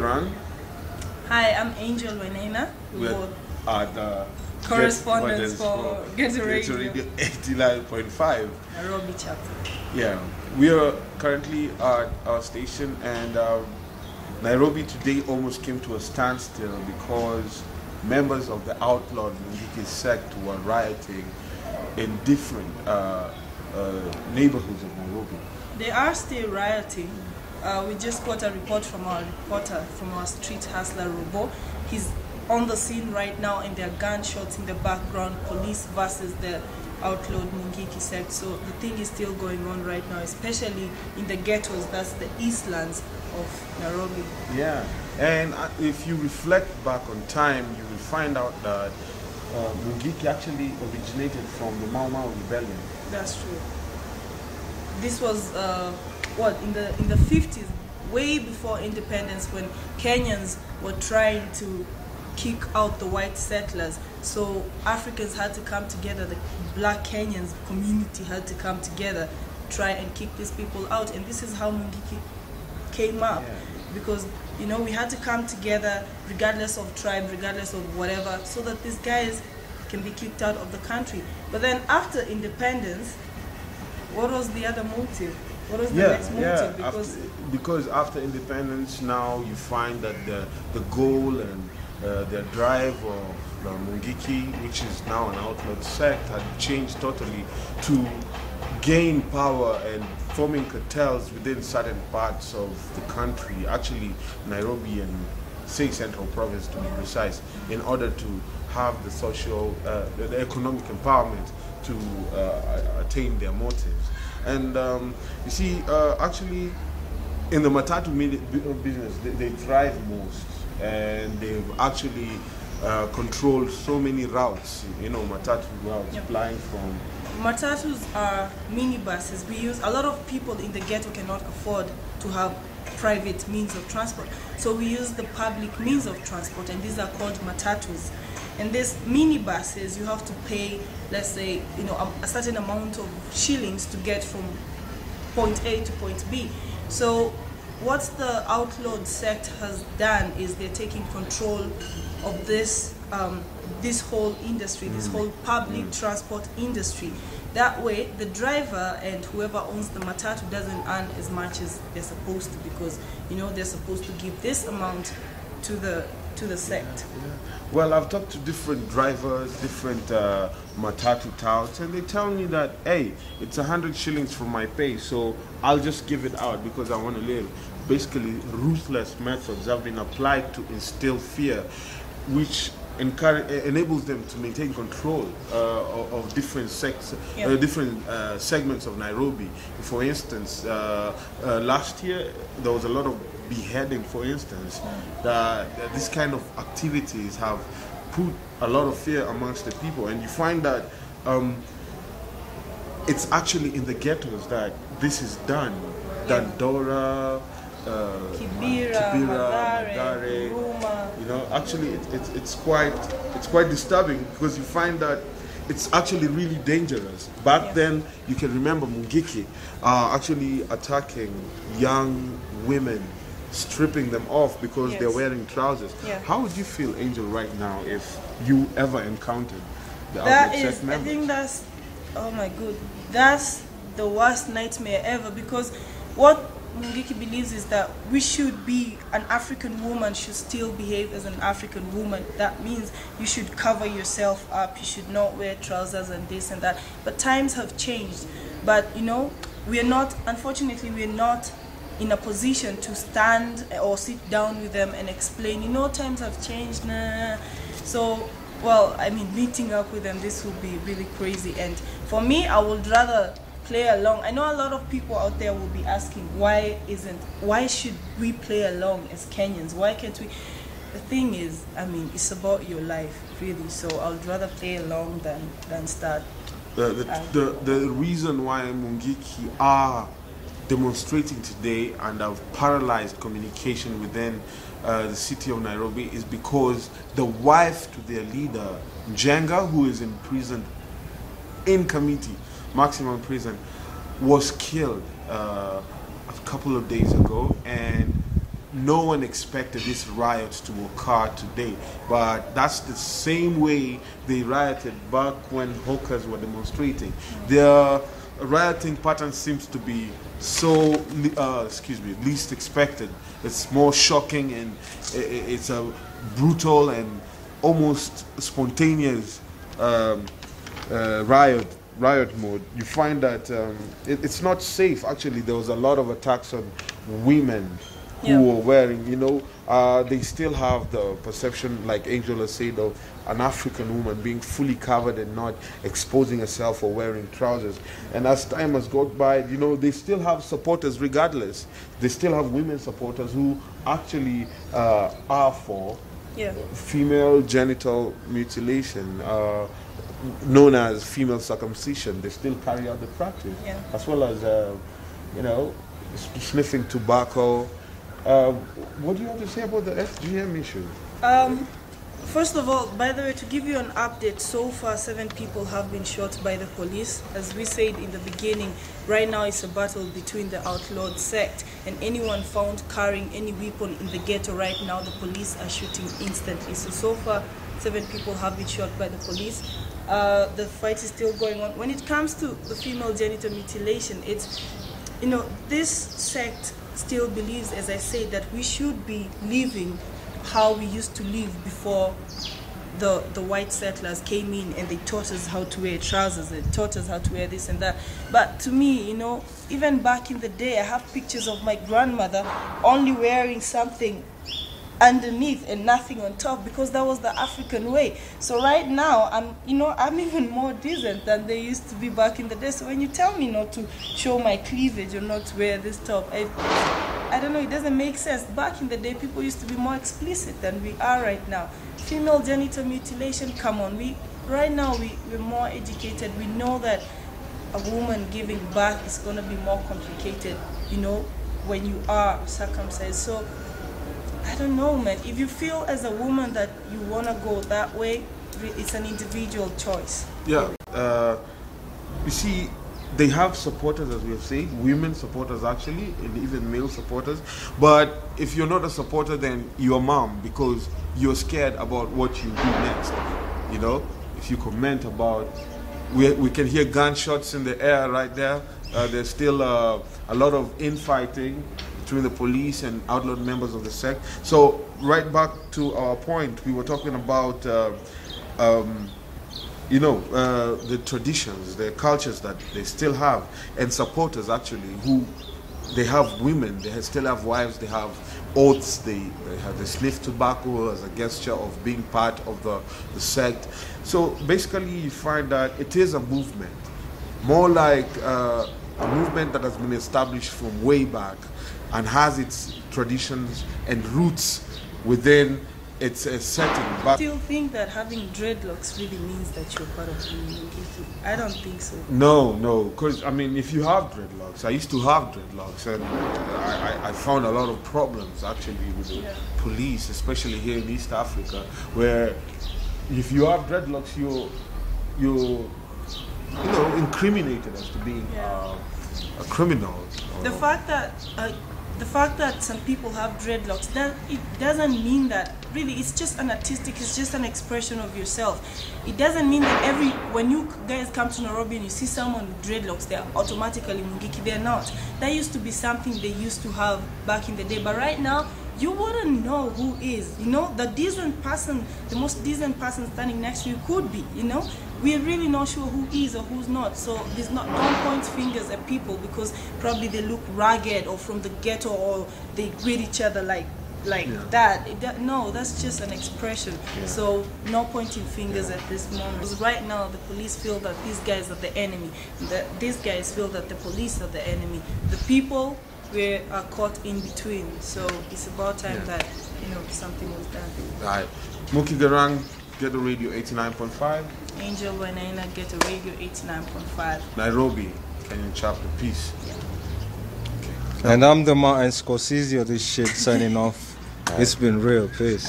Run. Hi, I'm Angel Wenena. We are the correspondents for Ghetto 89.5 Nairobi chapter. Yeah, we are currently at our station, and Nairobi today almost came to a standstill because members of the outlawed Mungiki sect were rioting in different neighborhoods of Nairobi. They are still rioting. We just got a report from our reporter, from our street hustler Robo. He's on the scene right now, and there are gunshots in the background, police versus the outlawed Mungiki sect. So the thing is still going on right now, especially in the ghettos, that's the eastlands of Nairobi. Yeah, and if you reflect back on time, you will find out that Mungiki actually originated from the Mau Mau rebellion. That's true. This was in the 50s, way before independence, when Kenyans were trying to kick out the white settlers. So Africans had to come together, the black Kenyans community had to come together, try and kick these people out. And this is how Mungiki came up. Yeah. Because, you know, we had to come together regardless of tribe, regardless of whatever, so that these guys can be kicked out of the country. But then after independence, what was the other motive? What was the next motive? Because after independence, now you find that the goal and the drive of Mungiki, which is now an outlawed sect, had changed totally to gain power and forming cartels within certain parts of the country, actually Nairobi and say Central Province to be precise, in order to have the social, the economic empowerment to attain their motives. And you see, actually, in the matatu business, they thrive most, and they've actually controlled so many routes, you know, matatu routes, flying from... Matatus are minibuses. We use, a lot of people in the ghetto cannot afford to have private means of transport, so we use the public means of transport, and these are called matatus. And these minibuses, you have to pay, let's say, you know, a certain amount of shillings to get from point A to point B. So what the outlawed sect has done is they're taking control of this this whole industry, this whole public transport industry. That way, the driver and whoever owns the matatu doesn't earn as much as they're supposed to, because, you know, they're supposed to give this amount to the sect. Yeah. Well, I've talked to different drivers, different matatu touts, and they tell me that, hey, it's 100 shillings for my pay, so I'll just give it out because I want to live. Basically, ruthless methods have been applied to instill fear, which enables them to maintain control of different sects, different segments of Nairobi. For instance, last year there was a lot of beheading, for instance. This kind of activities have put a lot of fear amongst the people, and you find that it's actually in the ghettos that this is done. Dandora, Kibera, Mathare, you know, actually it's quite disturbing, because you find that it's actually really dangerous. Back then, you can remember Mungiki actually attacking young women, stripping them off because they're wearing trousers. How would you feel, Angel, right now if you ever encountered the outlawed sect members? I think that's, oh my god, that's the worst nightmare ever, because what Mungiki believes is that we should be, an African woman should still behave as an African woman. That means you should cover yourself up, you should not wear trousers and this and that. But times have changed. But, you know, we are not, unfortunately, we are not in a position to stand or sit down with them and explain, you know, times have changed. Nah. So, well, I mean, meeting up with them, this would be really crazy. And for me, I would rather play along. I know a lot of people out there will be asking, why should we play along as Kenyans? Why can't we? The thing is, I mean, it's about your life, really. So I would rather play along than start. The reason why Mungiki are demonstrating today and have paralyzed communication within the city of Nairobi is because the wife to their leader, Njenga, who is in prison in Committee, maximum prison, was killed a couple of days ago, and no one expected this riot to occur today, but that's the same way they rioted back when hawkers were demonstrating. Their rioting pattern seems to be so, least expected. It's more shocking, and it's a brutal and almost spontaneous riot mode. You find that it's not safe. Actually, there was a lot of attacks on women who were wearing, they still have the perception, like Angel has said, of an African woman being fully covered and not exposing herself or wearing trousers. And as time has gone by, they still have supporters regardless. They still have women supporters who actually are for female genital mutilation, known as female circumcision. They still carry out the practice, as well as, sniffing tobacco. What do you have to say about the FGM issue? First of all, by the way, to give you an update, so far 7 people have been shot by the police. As we said in the beginning, right now it's a battle between the outlawed sect, and anyone found carrying any weapon in the ghetto right now, the police are shooting instantly. So far 7 people have been shot by the police. The fight is still going on. When it comes to the female genital mutilation, it's, this sect still believes, as I said, that we should be living how we used to live before the white settlers came in and they taught us how to wear trousers, they taught us how to wear this and that. But to me, even back in the day, I have pictures of my grandmother only wearing something underneath and nothing on top, because that was the African way. So right now I'm even more decent than they used to be back in the day. So when you tell me not to show my cleavage or not to wear this top, I don't know, it doesn't make sense. Back in the day, people used to be more explicit than we are right now. Female genital mutilation, come on, right now we're more educated. We know that a woman giving birth is going to be more complicated, when you are circumcised. So I don't know, man. If you feel as a woman that you want to go that way, it's an individual choice. Yeah. You see, they have supporters, as we have said, women supporters actually, and even male supporters. But if you're not a supporter, then you're mom, because you're scared about what you do next. If you comment about, we can hear gunshots in the air right there. There's still a lot of infighting between the police and outlawed members of the sect. So right back to our point, we were talking about the traditions, the cultures that they still have, and supporters actually who they have women, they still have wives, they have oaths, they sniff tobacco as a gesture of being part of the sect. So basically you find that it is a movement, more like a movement that has been established from way back and has its traditions and roots within its setting. But I still think that having dreadlocks really means that you're part of the Mungiki. I don't think so. No, because if you have dreadlocks, I used to have dreadlocks, and I found a lot of problems actually with the police, especially here in East Africa, where if you have dreadlocks, you're incriminated as to being a criminal. The fact that some people have dreadlocks, it doesn't mean that, really, it's just an artistic, it's just an expression of yourself. It doesn't mean that when you guys come to Nairobi and you see someone with dreadlocks, they're automatically Mungiki. They're not. That used to be something they used to have back in the day, but right now, you wouldn't know who is. The decent person, the most decent person standing next to you could be, We're really not sure who is or who's not. So don't point fingers at people because probably they look ragged or from the ghetto or they greet each other like that. No, that's just an expression. So no pointing fingers at this moment. Because right now the police feel that these guys are the enemy. These guys feel that the police are the enemy. The people are caught in between. So it's about time that something was done. Right. Muki Garang, Ghetto Radio 89.5. Angel Wanaina, Ghetto Radio 89.5. Nairobi, Kenyan chapter. Peace. And I'm the Martin Scorsese of this shit, signing off. It's been real. Peace.